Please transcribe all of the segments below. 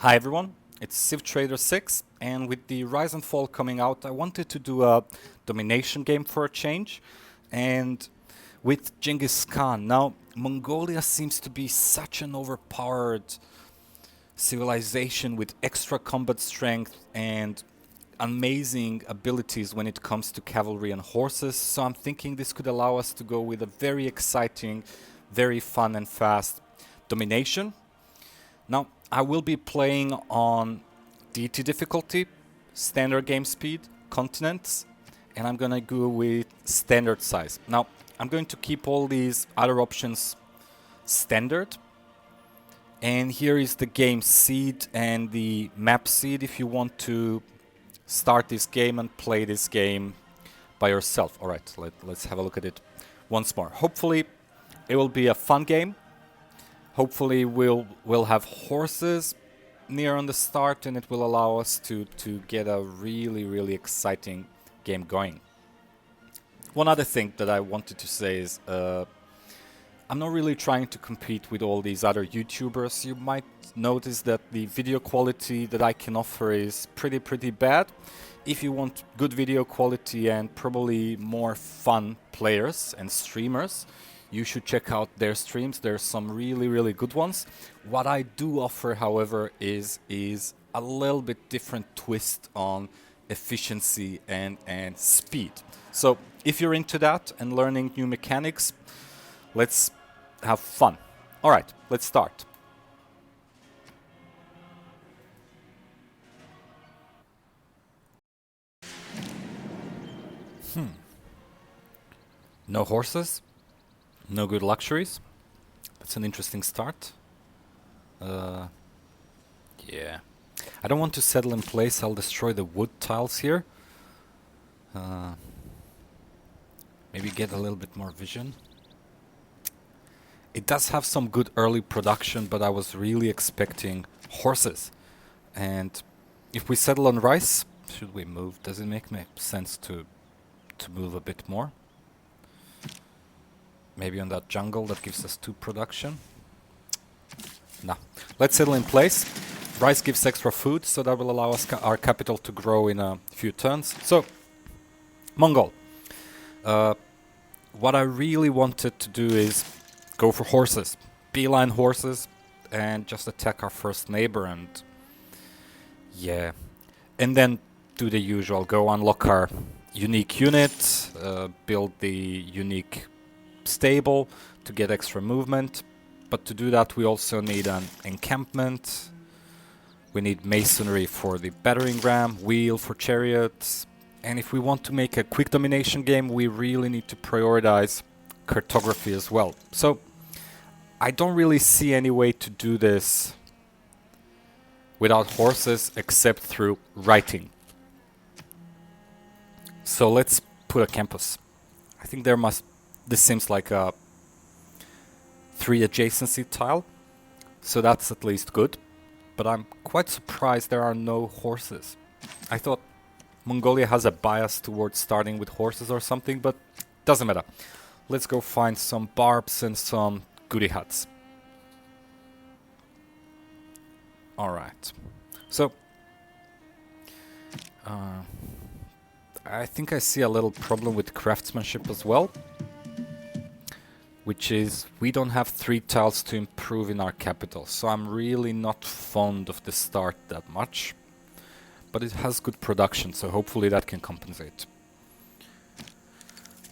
Hi everyone, it's civtrader6, and with the Rise&Fall coming out, I wanted to do a domination game for a change, and with Genghis Khan. Now, Mongolia seems to be such an overpowered civilization with extra combat strength and amazing abilities when it comes to cavalry and horses, so I'm thinking this could allow us to go with a very exciting, very fun and fast domination. Now, I will be playing on Deity difficulty, standard game speed, continents, and I'm gonna go with standard size. Now, I'm going to keep all these other options standard. And here is the game seed and the map seed if you want to start this game and play this game by yourself. Alright, let's have a look at it once more. Hopefully it will be a fun game. Hopefully we'll have horses near on the start, and it will allow us to get a really exciting game going. One other thing that I wanted to say is I'm not really trying to compete with all these other YouTubers. You might notice that the video quality that I can offer is pretty bad. If you want good video quality and probably more fun players and streamers, you should check out their streams. There's some really good ones. What I do offer, however, is a little bit different twist on efficiency and speed. So if you're into that and learning new mechanics, let's have fun. All right, let's start. No horses. No good luxuries. That's an interesting start. Yeah. I don't want to settle in place. I'll destroy the wood tiles here. Maybe get a little bit more vision. It does have some good early production, but I was really expecting horses. And if we settle on rice, should we move? Does it make sense to move a bit more? Maybe on that jungle that gives us 2 production. Nah. Let's settle in place. Rice gives extra food, so that will allow us our capital to grow in a few turns. So, Mongol. What I really wanted to do is go for horses. Beeline horses and just attack our first neighbor and... yeah. And then do the usual. Go unlock our unique unit. Build the unique stable to get extra movement, but to do that we also need an encampment, we need masonry for the battering ram, wheel for chariots, and if we want to make a quick domination game we really need to prioritize cartography as well. So I don't really see any way to do this without horses except through writing. So let's put a campus. I think there must... this seems like a 3 adjacency tile, so that's at least good. But I'm quite surprised there are no horses. I thought Mongolia has a bias towards starting with horses or something, but doesn't matter. Let's go find some barbs and some goody huts. Alright. So, I think I see a little problem with craftsmanship as well, which is we don't have 3 tiles to improve in our capital, so I'm really not fond of the start that much. But it has good production, so hopefully that can compensate.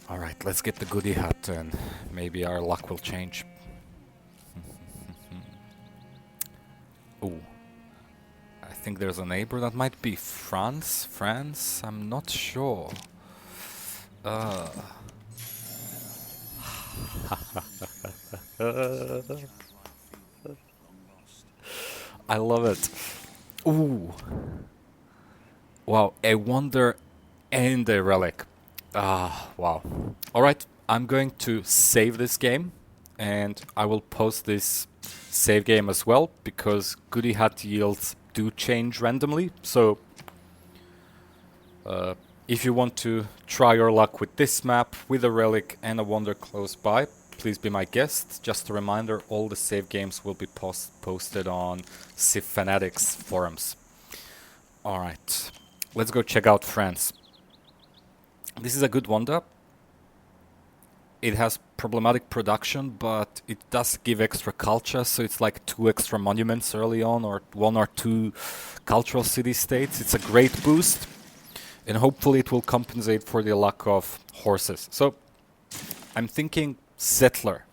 Alright, let's get the goody hut and maybe our luck will change. Ooh. I think there's a neighbor that might be France? I'm not sure. I love it. Ooh. Wow, a wonder and a relic. Wow. Alright, I'm going to save this game and I will post this save game as well because goody hut yields do change randomly. So if you want to try your luck with this map, with a relic and a wonder close by, please be my guest. Just a reminder, all the save games will be posted on civfanatics forums. Alright, let's go check out France. This is a good wonder. It has problematic production, but it does give extra culture, so it's like 2 extra monuments early on, or 1 or 2 cultural city-states. It's a great boost, and hopefully it will compensate for the lack of horses. So, I'm thinking settler.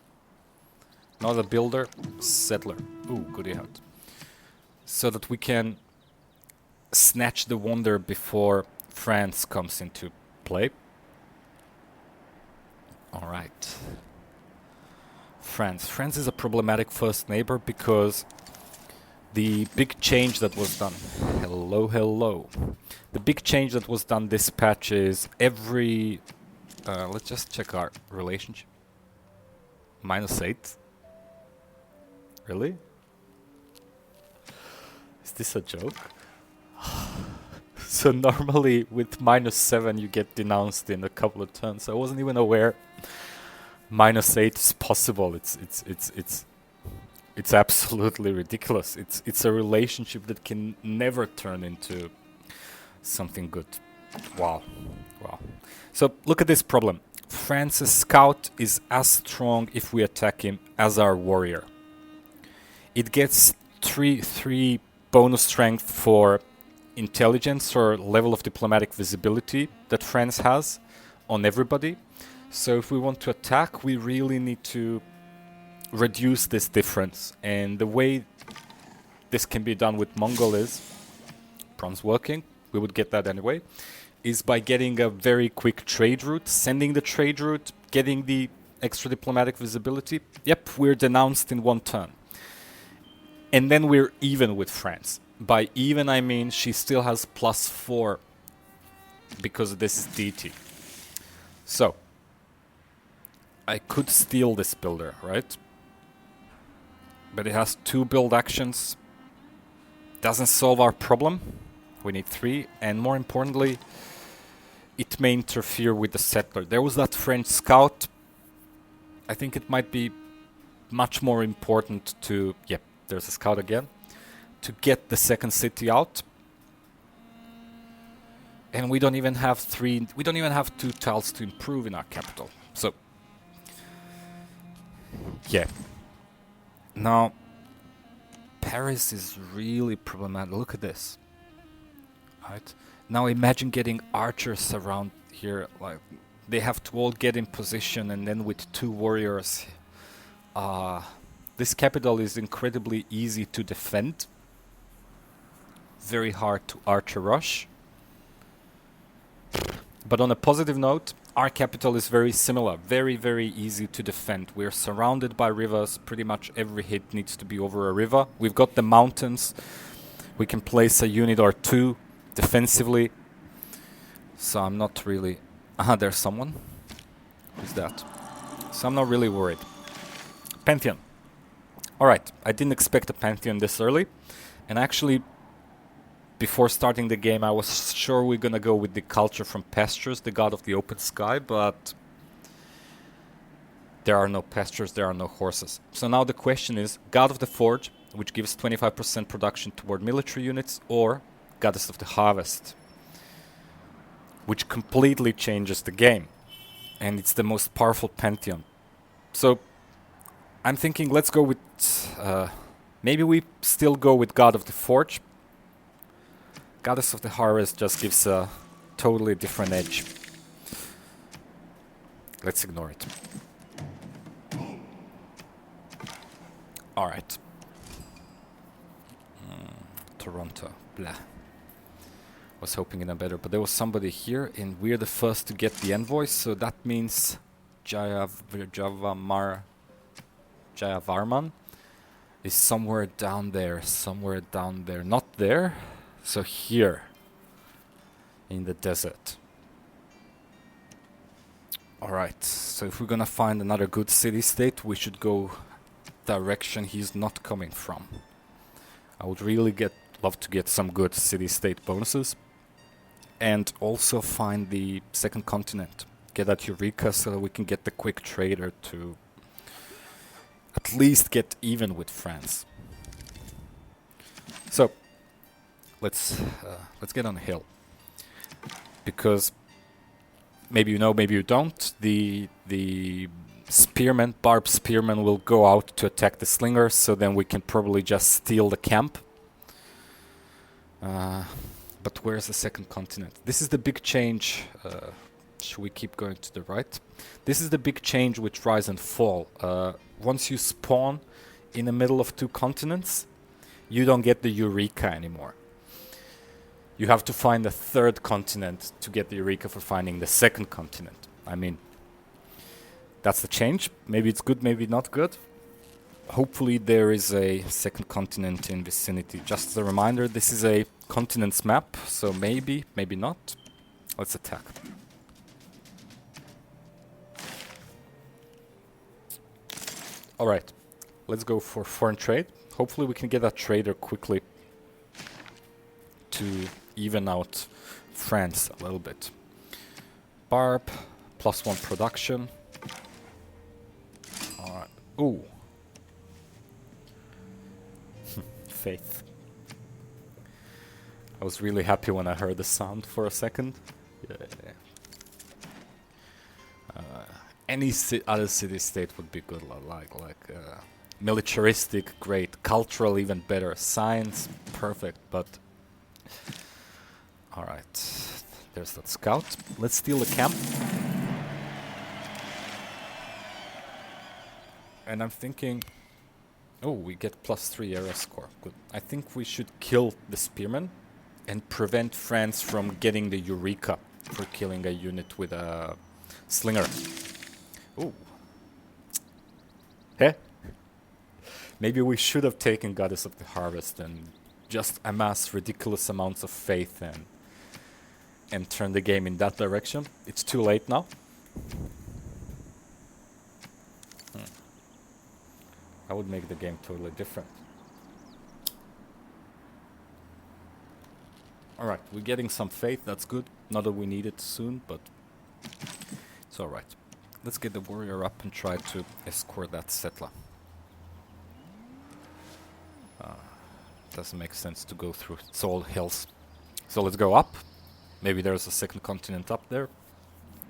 Not a builder, settler. Ooh, goody hat. So that we can snatch the wonder before France comes into play. Alright. France. France is a problematic first neighbor because the big change that was done... Hello. The big change that was done this patch is every... let's just check our relationship. -8. Really? Is this a joke? So normally with -7 you get denounced in a couple of turns. I wasn't even aware -8 is possible. It's absolutely ridiculous. It's a relationship that can never turn into something good. Wow. So look at this problem. France's scout is as strong if we attack him as our warrior. It gets 3 bonus strength for intelligence or level of diplomatic visibility that France has on everybody. So if we want to attack, we really need to reduce this difference. And the way this can be done with Mongol is, Prom's working, we would get that anyway, is by getting a very quick trade route, sending the trade route, getting the extra diplomatic visibility. Yep, we're denounced in 1 turn. And then we're even with France. By even, I mean she still has +4 because of this Deity. So, I could steal this builder, right? But it has 2 build actions. Doesn't solve our problem. We need 3. And more importantly, it may interfere with the settler. There was that French scout. I think it might be much more important to... Yep, there's a scout again. To get the second city out. And we don't even have 3... We don't even have 2 tiles to improve in our capital. So... Yeah. Now... Paris is really problematic. Look at this. Right? Now imagine getting archers around here. Like, they have to all get in position, and then with 2 warriors... this capital is incredibly easy to defend. Very hard to archer rush. But on a positive note, our capital is very similar. Very easy to defend. We're surrounded by rivers. Pretty much every hit needs to be over a river. We've got the mountains. We can place a unit or 2 defensively. So I'm not really... there's someone. Who's that? So I'm not really worried. Pantheon. Alright, I didn't expect a Pantheon this early. And actually... Before starting the game, I was sure we're gonna go with the culture from pastures, the god of the open sky, but there are no pastures, there are no horses. So now the question is, god of the forge, which gives 25% production toward military units, or goddess of the harvest, which completely changes the game. And it's the most powerful pantheon. So I'm thinking, let's go with... maybe we still go with god of the forge. Goddess of the Harvest just gives a totally different edge. Let's ignore it. Alright. Toronto. Blah. Was hoping in a better, but there was somebody here, and we're the first to get the envoy, so that means Jayavarman is somewhere down there. Not there. So here, in the desert. Alright, so if we're gonna find another good city-state, we should go direction he's not coming from. I would really love to get some good city-state bonuses. And also find the second continent. Get that Eureka so that we can get the quick trader to at least get even with France. So let's get on the hill, because maybe you know, maybe you don't. The spearmen, barbed spearmen, will go out to attack the slingers. So then we can probably just steal the camp. But where's the second continent? This is the big change. Should we keep going to the right? This is the big change with Rise and Fall. Once you spawn in the middle of two continents, you don't get the Eureka anymore. You have to find a third continent to get the Eureka for finding the second continent. I mean, that's the change. Maybe it's good, maybe not good. Hopefully there is a second continent in vicinity. Just as a reminder, this is a continents map, so maybe, maybe not. Let's attack. Alright, let's go for foreign trade. Hopefully we can get a trader quickly to even out France a little bit. Barb, +1 production. Alright, ooh. Faith. I was really happy when I heard the sound for a second. Yeah. Any other city-state would be good, like militaristic, great. Cultural, even better. Science, perfect, but... Alright, there's that scout. Let's steal the camp. And I'm thinking... Oh, we get +3 era score. Good. I think we should kill the spearmen and prevent France from getting the Eureka for killing a unit with a slinger. Ooh. Heh? Maybe we should have taken Goddess of the Harvest and just amass ridiculous amounts of faith and turn the game in that direction. It's too late now. I would make the game totally different. Alright, we're getting some faith, that's good. Not that we need it soon, but it's alright. Let's get the warrior up and try to escort that settler. Doesn't make sense to go through, it's all hills. So let's go up. Maybe there's a second continent up there.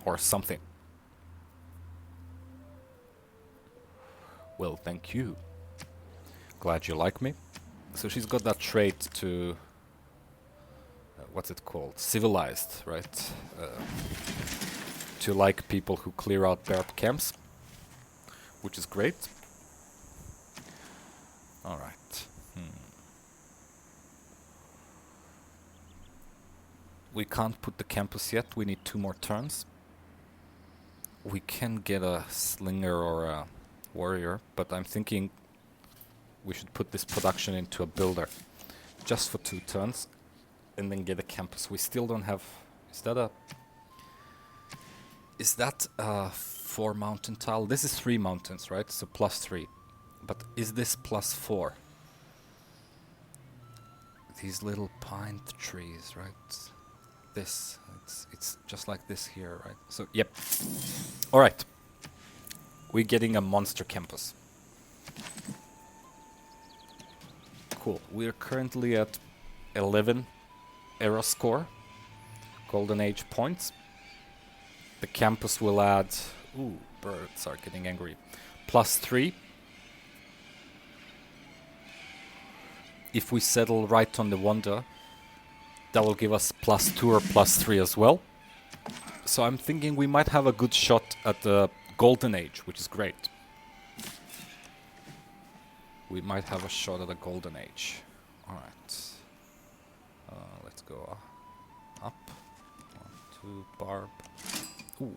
Or something. Well, thank you. Glad you like me. So she's got that trait to... what's it called? Civilized, right? To like people who clear out barbed camps. Which is great. Alright. We can't put the campus yet. We need 2 more turns. We can get a slinger or a warrior, but I'm thinking we should put this production into a builder just for 2 turns and then get a campus. We still don't have... Is that a 4 mountain tile? This is 3 mountains, right? So +3. But is this +4? These little pine trees, right? This, it's just like this here, right? So, yep. Alright. We're getting a monster campus. Cool. We're currently at 11 era score. Golden Age points. The campus will add... Ooh, birds are getting angry. +3. If we settle right on the wonder, that will give us +2 or +3 as well. So I'm thinking we might have a good shot at the Golden Age, which is great. We might have a shot at a Golden Age. Alright. Let's go up. 1, 2, barb. Ooh.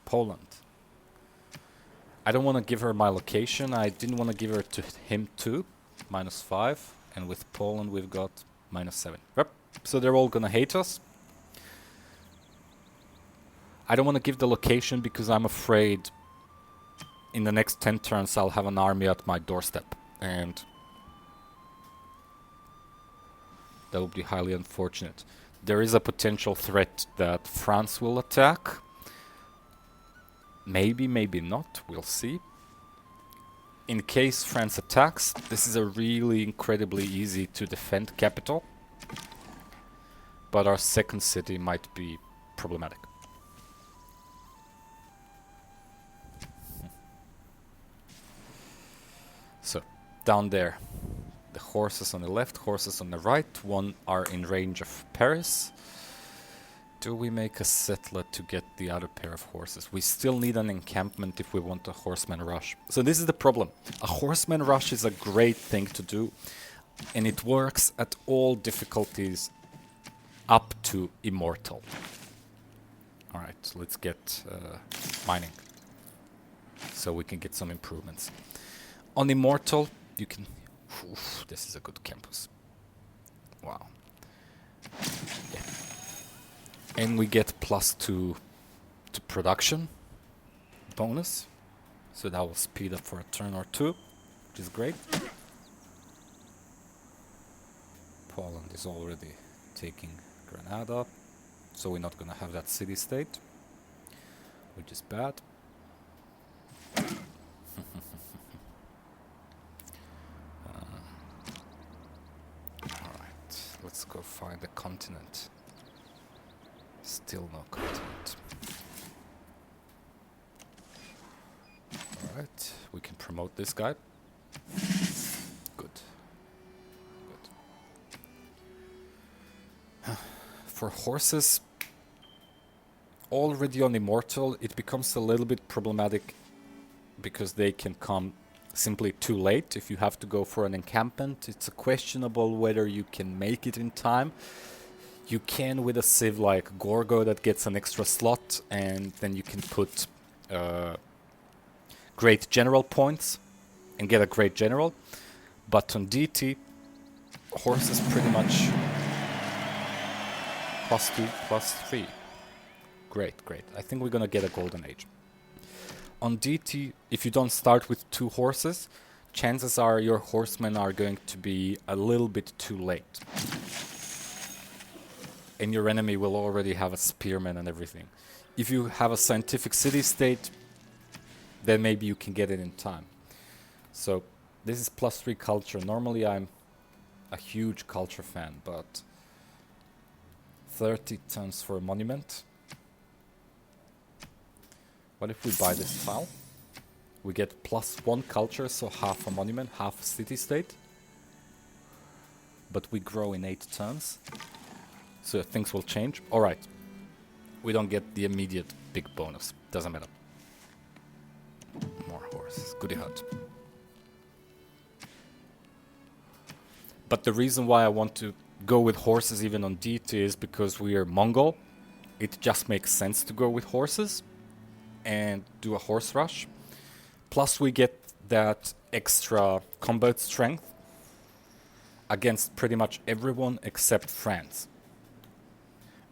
Poland. I don't want to give her my location. I didn't want to give her to him too. -5. And with Poland we've got -7. Yep. So they're all gonna hate us. I don't want to give the location because I'm afraid in the next 10 turns I'll have an army at my doorstep. And that would be highly unfortunate. There is a potential threat that France will attack. Maybe, maybe not. We'll see. in case France attacks, this is a really incredibly easy to defend capital. But our second city might be problematic. So, down there, the horses on the left, horses on the right, one are in range of Paris. Do we make a settler to get the other pair of horses? We still need an encampment if we want a horseman rush. So this is the problem. A horseman rush is a great thing to do, and it works at all difficulties up to Immortal. Alright, so let's get mining, so we can get some improvements. On Immortal, you can... Oof, this is a good campus. Wow. Yeah. And we get +2 to production bonus. So that will speed up for a turn or two, which is great. Poland is already taking Granada, so we're not going to have that city-state, which is bad. Alright, let's go find a continent. Still no continent. Alright, we can promote this guy. Good. Good. For horses, already on Immortal, it becomes a little bit problematic because they can come simply too late. If you have to go for an encampment, it's questionable whether you can make it in time. You can with a civ like Gorgo that gets an extra slot, and then you can put great general points and get a great general. But on Deity, horses pretty much +2, +3. Great, great. I think we're gonna get a golden age. On Deity, if you don't start with 2 horses, chances are your horsemen are going to be a little bit too late. And your enemy will already have a spearman and everything. If you have a scientific city-state, then maybe you can get it in time. So this is +3 culture. Normally I'm a huge culture fan, but 30 tons for a monument. What if we buy this tile? We get +1 culture, so half a monument, half a city-state. But we grow in 8 turns. So things will change. Alright. We don't get the immediate big bonus. Doesn't matter. More horses. Goody hut. But the reason why I want to go with horses even on Deity is because we are Mongol. It just makes sense to go with horses and do a horse rush. Plus we get that extra combat strength against pretty much everyone except France.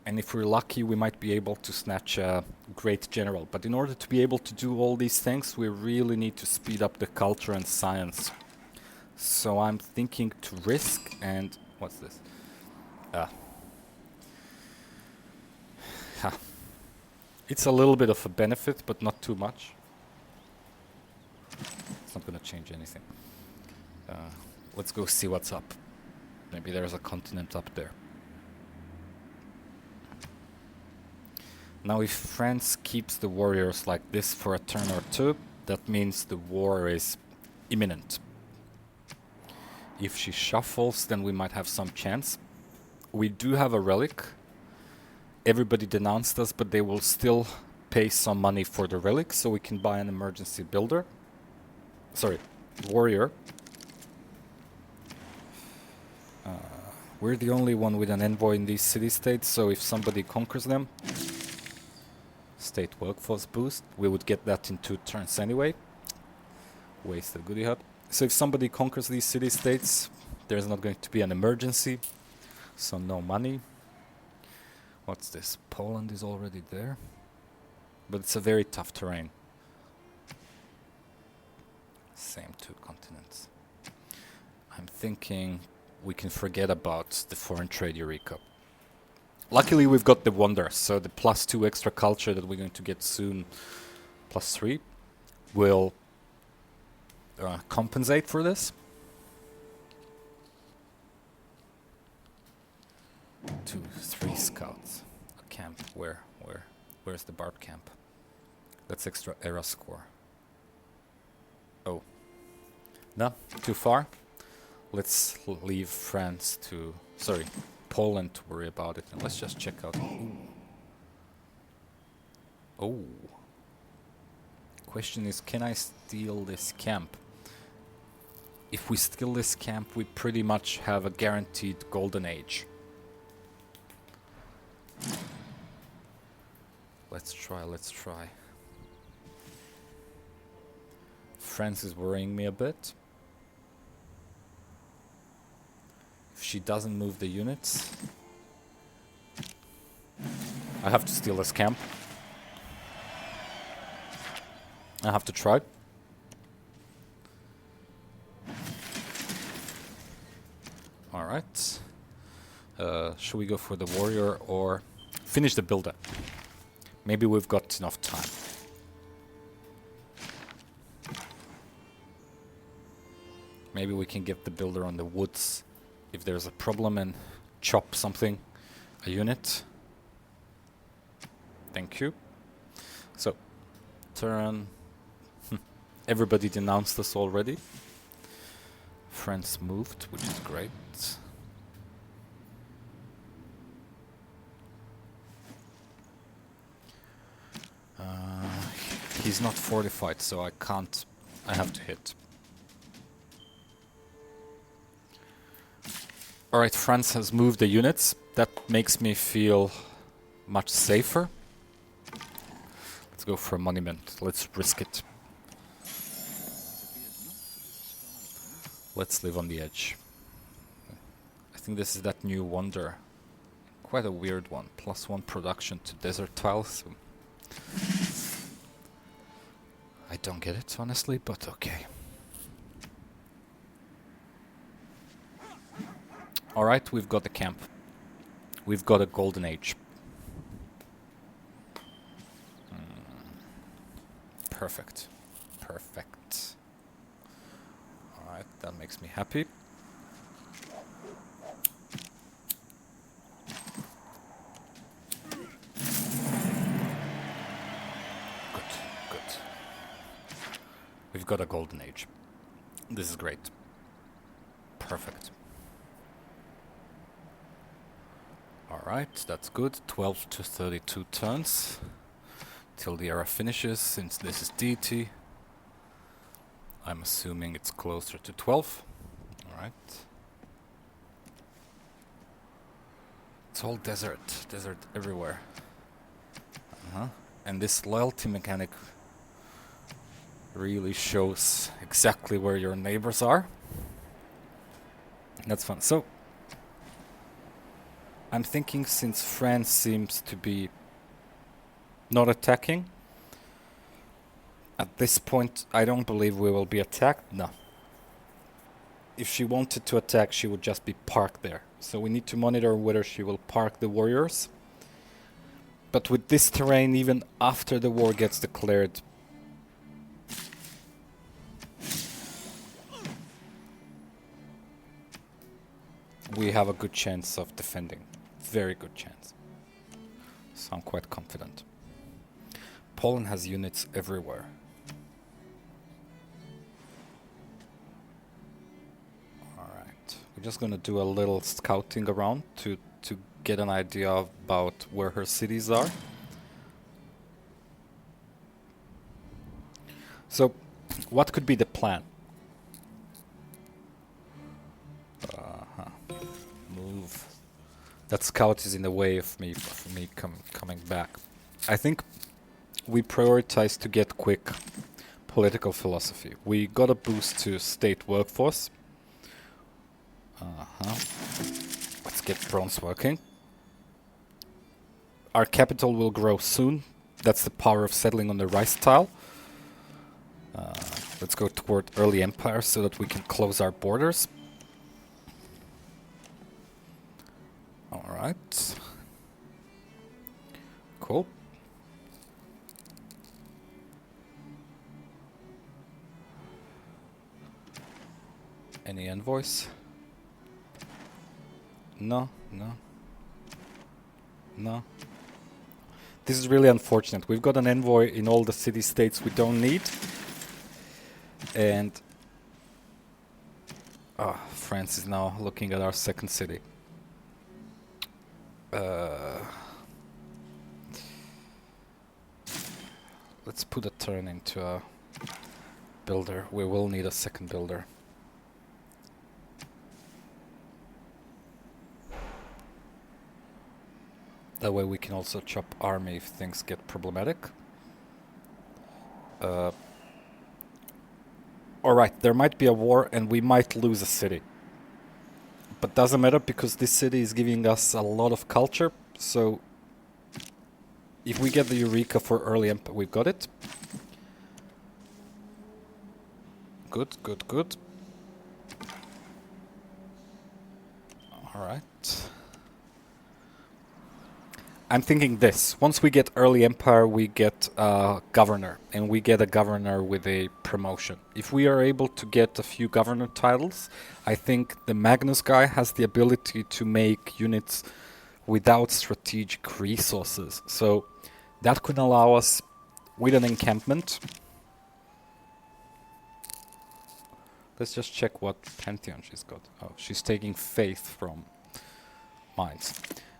And if we're lucky, we might be able to snatch a great general. But in order to be able to do all these things, we really need to speed up the culture and science. So I'm thinking to risk and... what's this? It's a little bit of a benefit, but not too much. It's not going to change anything. Let's go see what's up. Maybe there's a continent up there. Now if France keeps the warriors like this for a turn or two, that means the war is imminent. If she shuffles, then we might have some chance. We do have a relic. Everybody denounced us, but they will still pay some money for the relic, so we can buy an emergency builder. Sorry, warrior. We're the only one with an envoy in these city-states, so if somebody conquers them, state workforce boost, we would get that in 2 turns anyway. Wasted goody hut. So if somebody conquers these city-states, there's not going to be an emergency, so no money. What's this? Poland is already there, but it's a very tough terrain. Same 2 continents. I'm thinking we can forget about the foreign trade Eureka. Luckily we've got the wonder, so the +2 extra culture that we're going to get soon, +3, will compensate for this. 2, 3 scouts. A camp. Where's the barb camp? That's extra era score. Oh. No, too far. Let's leave France to... Sorry, Poland to worry about it. And let's just check out... Ooh. Oh. Question is, can I steal this camp? If we steal this camp, we pretty much have a guaranteed golden age. Let's try. France is worrying me a bit. If she doesn't move the units, I have to steal this camp. I have to try. Alright. Should we go for the warrior or finish the builder? Maybe we've got enough time. Maybe we can get the builder on the woods if there's a problem and chop something, a unit. Thank you. So, turn. Everybody denounced us already. France moved, which is great. He's not fortified, so I can't... I have to hit. Alright, France has moved the units. That makes me feel much safer. Let's go for a monument. Let's risk it. Let's live on the edge. I think this is that new wonder. Quite a weird one. +1 production to desert tiles. I don't get it, honestly, but okay. Alright, we've got the camp. We've got a golden age. Perfect. Perfect. Alright, that makes me happy. Good. We've got a golden age. This is great. Perfect. Alright, that's good. 12 to 32 turns. Till the era finishes, since this is Deity. I'm assuming it's closer to 12. Alright. It's all desert. Desert everywhere. And this loyalty mechanic really shows exactly where your neighbors are. That's fun. So, I'm thinking since France seems to be not attacking, at this point I don't believe we will be attacked. No. If she wanted to attack, she would just be parked there. So we need to monitor whether she will park the warriors. But with this terrain, even after the war gets declared, we have a good chance of defending. Very good chance. So I'm quite confident. Poland has units everywhere. Alright. We're just gonna do a little scouting around to get an idea about where her cities are. So, what could be the plan? Move. That scout is in the way of me coming back. I think we prioritize to get quick political philosophy. We got a boost to state workforce. Let's get bronze working. Our capital will grow soon. That's the power of settling on the rice tile. Let's go toward early empire so that we can close our borders. Alright. Cool. Any envoys? No, no. No. This is really unfortunate. We've got an envoy in all the city-states we don't need. And... France is now looking at our second city. Let's put a turn into a builder. We will need a second builder. That way we can also chop army if things get problematic. Alright, there might be a war and we might lose a city. But doesn't matter because this city is giving us a lot of culture. So if we get the Eureka for early empire, we've got it. Good, good, good. Alright. I'm thinking this. Once we get early empire, we get a governor. And we get a governor with a promotion. If we are able to get a few governor titles, I think the Magnus guy has the ability to make units without strategic resources. So that could allow us with an encampment. Let's just check what Pantheon she's got. Oh, she's taking faith from mines.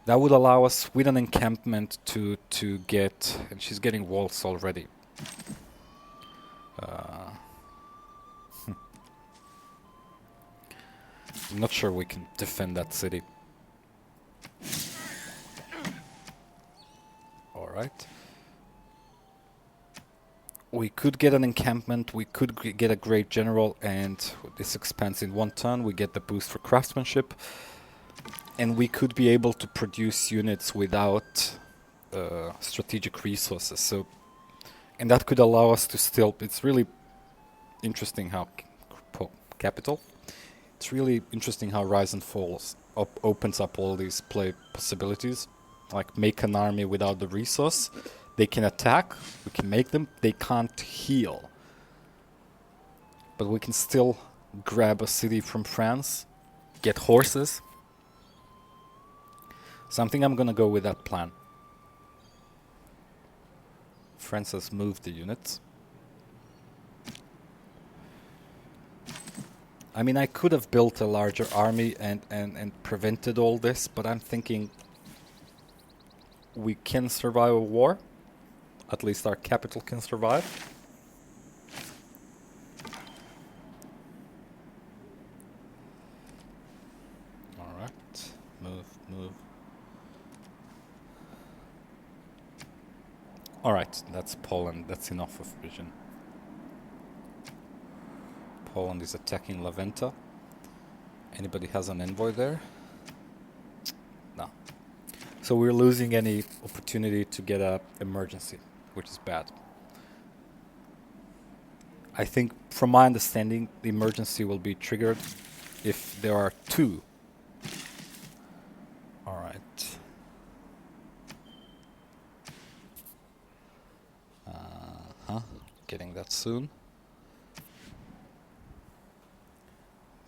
That would allow us with an encampment to get, and she's getting walls already. I'm not sure we can defend that city. Alright. We could get an encampment, we could get a great general, and this expands in one turn. We get the boost for craftsmanship. And we could be able to produce units without strategic resources. So, and that could allow us to still... It's really interesting how... Capital? It's really interesting how Rise&Fall opens up all these play possibilities. Like, make an army without the resource. They can attack, we can make them. They can't heal. But we can still grab a city from France, get horses. So I think I'm gonna go with that plan. France has moved the units. I mean, I could have built a larger army and prevented all this, but I'm thinking we can survive a war. At least our capital can survive. Alright, move. Alright, that's Poland. That's enough of vision. Poland is attacking Laventa. Anybody has an envoy there? No. So we're losing any opportunity to get a emergency, which is bad. I think, from my understanding, the emergency will be triggered if there are two. Alright. Getting that soon.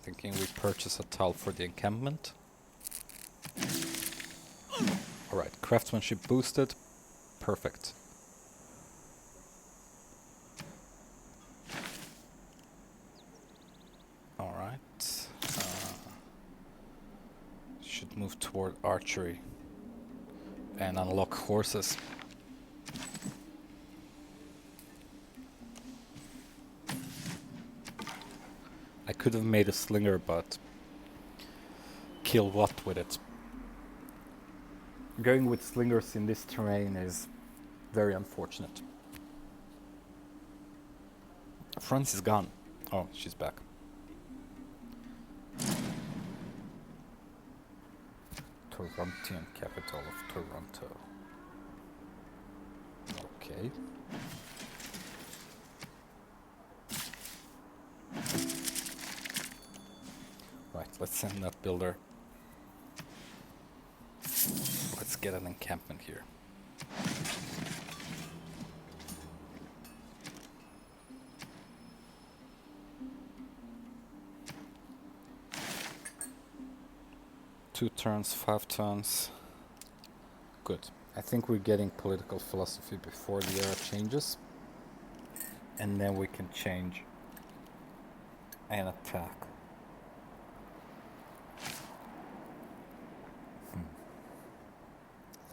Thinking we purchase a tile for the encampment. Alright, craftsmanship boosted. Perfect. Alright. Should move toward archery and unlock horses. I could have made a slinger, but kill what with it? Going with slingers in this terrain is very unfortunate. France is gone. Oh, she's back. Torontian capital of Toronto. Okay. Right, let's send that builder. Let's get an encampment here. 2 turns, 5 turns. Good. I think we're getting political philosophy before the era changes. And then we can change and attack.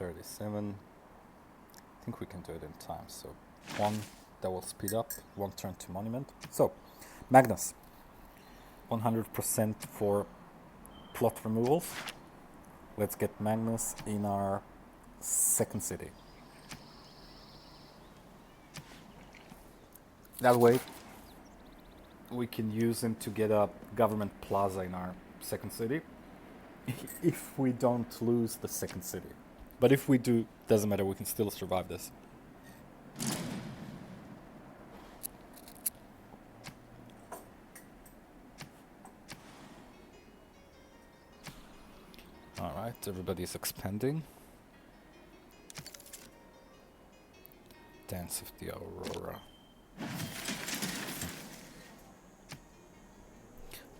37. I think we can do it in time. So 1, that will speed up. 1 turn to monument. So, Magnus. 100% for plot removals. Let's get Magnus in our second city. That way, we can use him to get a government plaza in our second city. If we don't lose the second city. But if we do, doesn't matter, we can still survive this. Alright, everybody's expanding. Dance of the Aurora.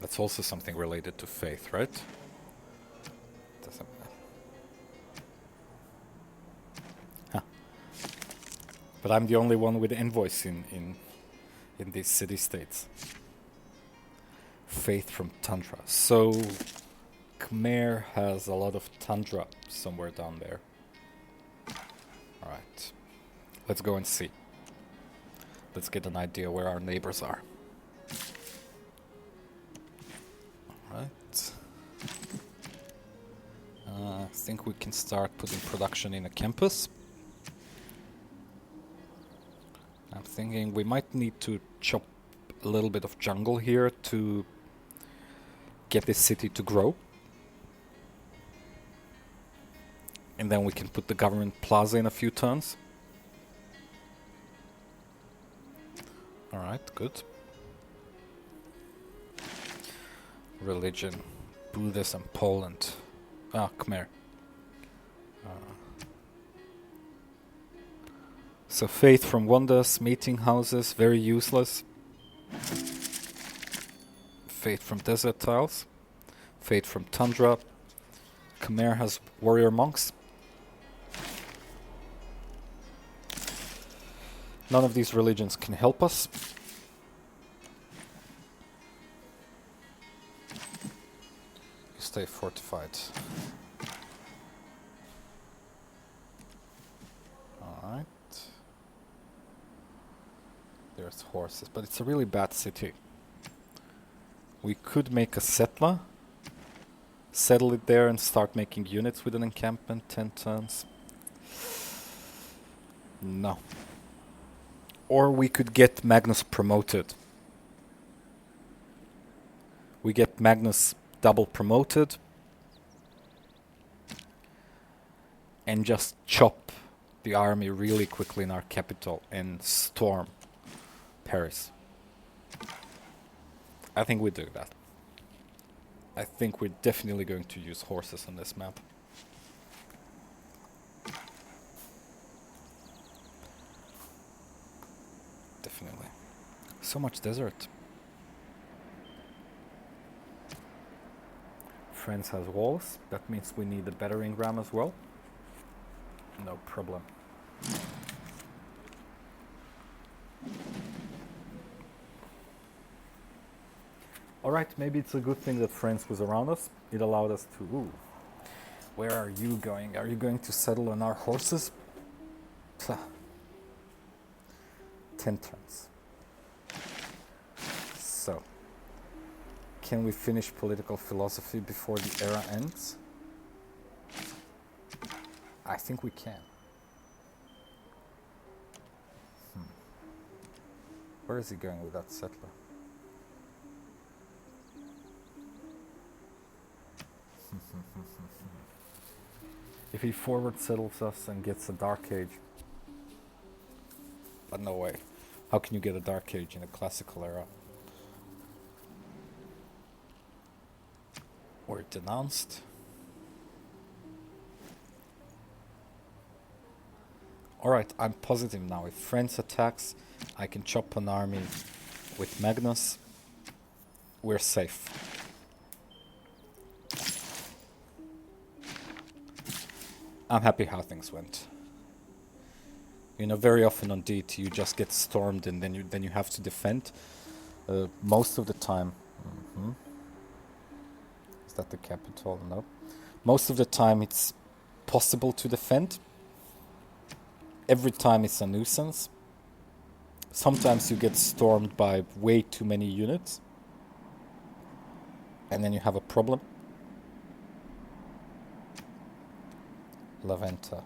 That's also something related to faith, right? Doesn't matter. Huh. But I'm the only one with envoys in these city-states. Faith from Tundra. So Khmer has a lot of tundra somewhere down there. Alright. Let's go and see. Let's get an idea where our neighbors are. Alright. I think we can start putting production in a campus. I'm thinking we might need to chop a little bit of jungle here to get this city to grow. And then we can put the government plaza in a few turns. Alright, good. Religion, Buddhism, Poland. Khmer. So faith from wonders, meeting houses, very useless. Faith from desert tiles. Faith from tundra. Khmer has warrior monks. None of these religions can help us. You stay fortified. Alright. There's horses, but it's a really bad city. We could make a settler. Settle it there and start making units with an encampment. 10 turns. No. Or we could get Magnus promoted. We get Magnus double promoted. And just chop the army really quickly in our capital and storm Paris. I think we do that. I think we're definitely going to use horses on this map. Definitely. So much desert. France has walls. That means we need a battering ram as well. No problem. Alright, maybe it's a good thing that France was around us. It allowed us to... Ooh. Where are you going? Are you going to settle on our horses? 10 turns. So, can we finish political philosophy before the era ends? I think we can. Where is he going with that settler? If he forward settles us and gets a Dark Age... But no way. How can you get a Dark Age in a classical era? We're denounced. Alright, I'm positive now. If France attacks, I can chop an army with Magnus. We're safe. I'm happy how things went. You know, very often on Deity you just get stormed and then you have to defend. Most of the time. Is that the capital? No. Most of the time it's possible to defend. Every time it's a nuisance. Sometimes you get stormed by way too many units. And then you have a problem. Laventa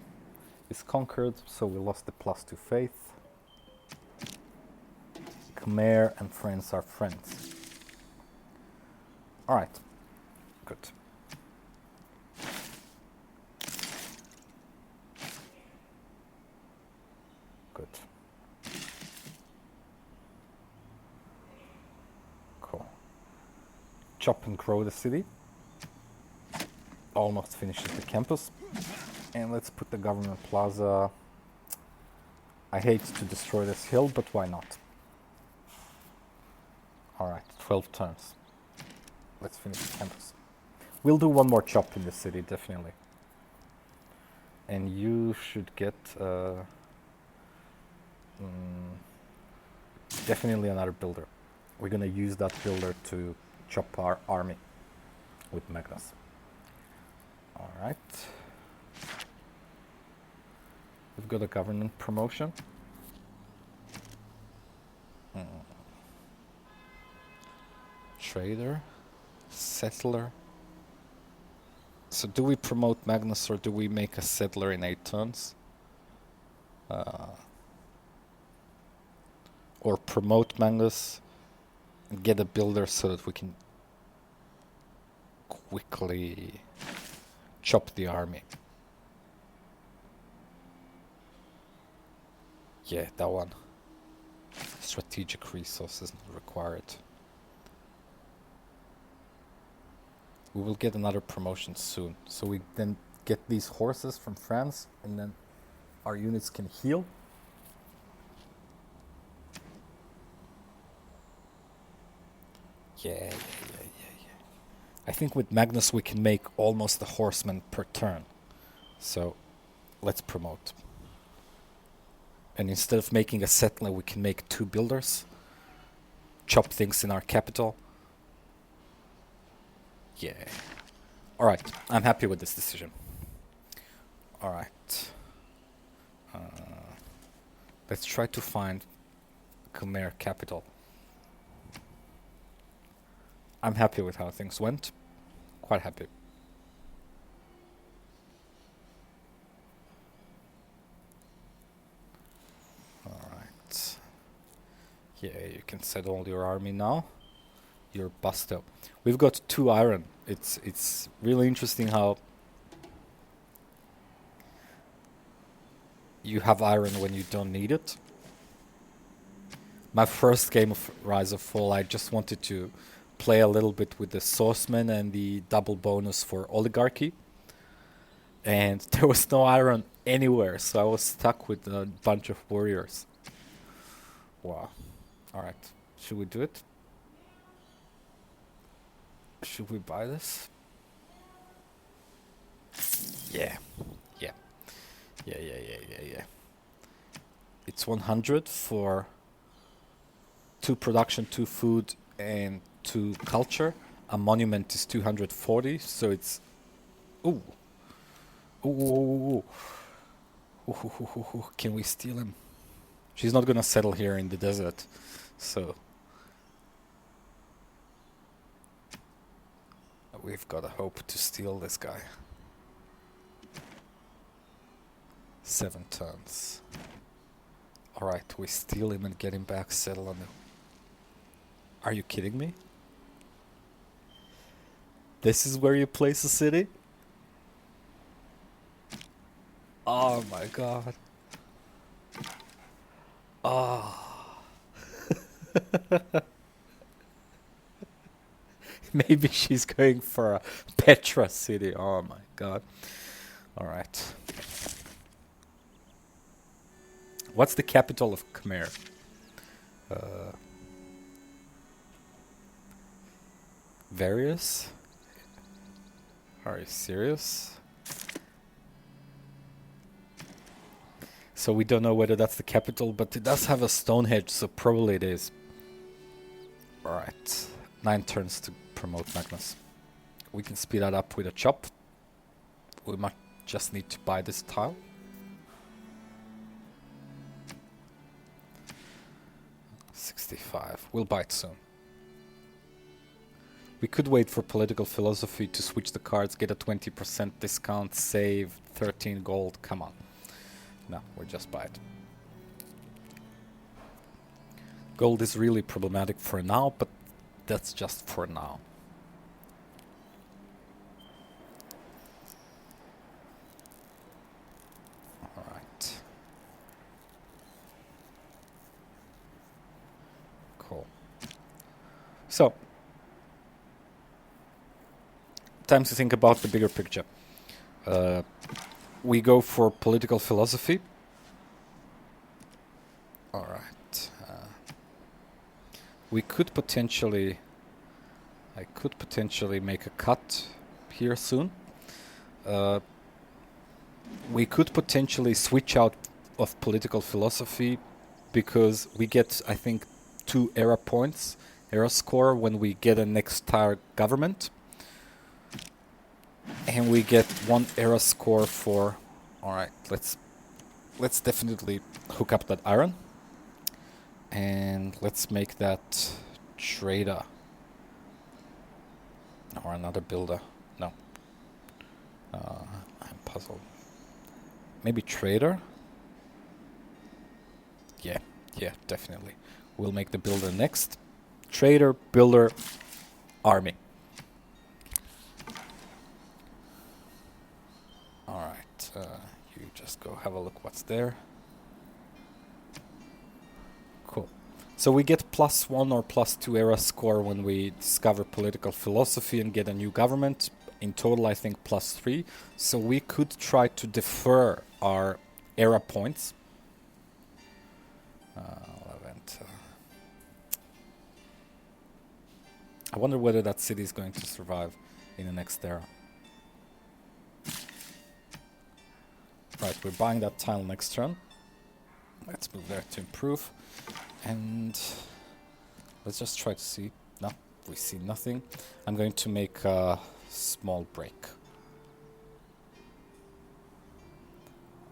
is conquered, so we lost the +2 faith. Khmer and friends are friends. Alright, good. Good. Cool. Chop and grow the city. Almost finishes the campus. And let's put the government plaza. I hate to destroy this hill, but why not? Alright, 12 turns. Let's finish the campus. We'll do one more chop in the city, definitely. And you should get definitely another builder. We're gonna use that builder to chop our army with Magnus. Alright. We've got a government promotion. Trader. Settler. So do we promote Magnus or do we make a settler in 8 turns? Or promote Magnus and get a builder so that we can quickly chop the army. Yeah, that one. Strategic resources required. We will get another promotion soon. So we then get these horses from France and then our units can heal. Yeah. I think with Magnus we can make almost a horseman per turn. So let's promote. And instead of making a settler, we can make 2 builders. Chop things in our capital. Yeah. Alright, I'm happy with this decision. Alright. Let's try to find Khmer capital. I'm happy with how things went. Quite happy. Alright. Yeah, you can settle your army now. Your Busto. We've got 2 iron. It's really interesting how you have iron when you don't need it. My first game of Rise&Fall, I just wanted to play a little bit with the swordsman and the double bonus for oligarchy. And there was no iron anywhere, so I was stuck with a bunch of warriors. Wow. Alright, should we do it? Should we buy this? Yeah. It's 100 for 2 production, 2 food, and 2 culture. A monument is 240, so it's... Ooh. Can we steal him? She's not gonna settle here in the desert, so... We've got a hope to steal this guy. 7 turns. Alright, we steal him and get him back, settle on him. Are you kidding me? This is where you place a city? Oh my god. Oh. Maybe she's going for a Petra city. Oh my god. Alright. What's the capital of Khmer? Various? Are you serious? So we don't know whether that's the capital, but it does have a Stonehenge, so probably it is. Alright, 9 turns to promote Magnus. We can speed that up with a chop. We might just need to buy this tile. $65. We'll buy it soon. We could wait for political philosophy to switch the cards, get a 20% discount, save 13 gold. Come on. No, we'll just buy it. Gold is really problematic for now, but that's just for now. Alright. Cool. So, time to think about the bigger picture. We go for political philosophy. Alright. We could potentially... I could potentially make a cut here soon. We could potentially switch out of political philosophy because we get, I think, 2 era points, era score when we get a next tier government. And we get 1 era score for... Alright, let's definitely hook up that iron. And let's make that trader. Or another builder. No. I'm puzzled. Maybe trader? Yeah, definitely. We'll make the builder next. Trader, builder, army. Alright, you just go have a look what's there. Cool. So we get +1 or +2 era score when we discover political philosophy and get a new government. In total, I think +3. So we could try to defer our era points. I wonder whether that city is going to survive in the next era. Right, we're buying that tile next turn. Let's move there to improve. And let's just try to see. No, we see nothing. I'm going to make a small break.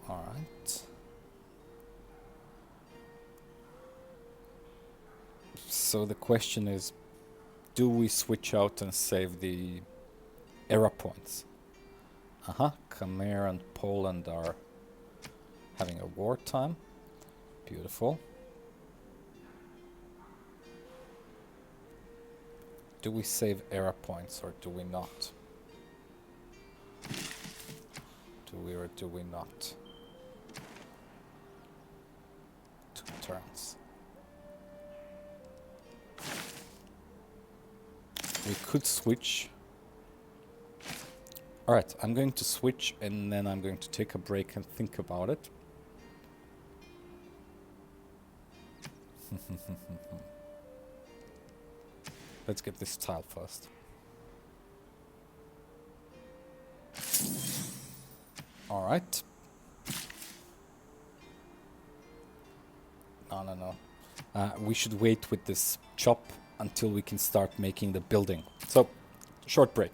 Alright. So the question is, do we switch out and save the era points? Khmer and Poland are having a wartime. Beautiful. Do we save era points or do we not? Do we or do we not? 2 turns. We could switch. Alright, I'm going to switch and then I'm going to take a break and think about it. Let's get this tile first. Alright. No. We should wait with this chop until we can start making the building. So, short break.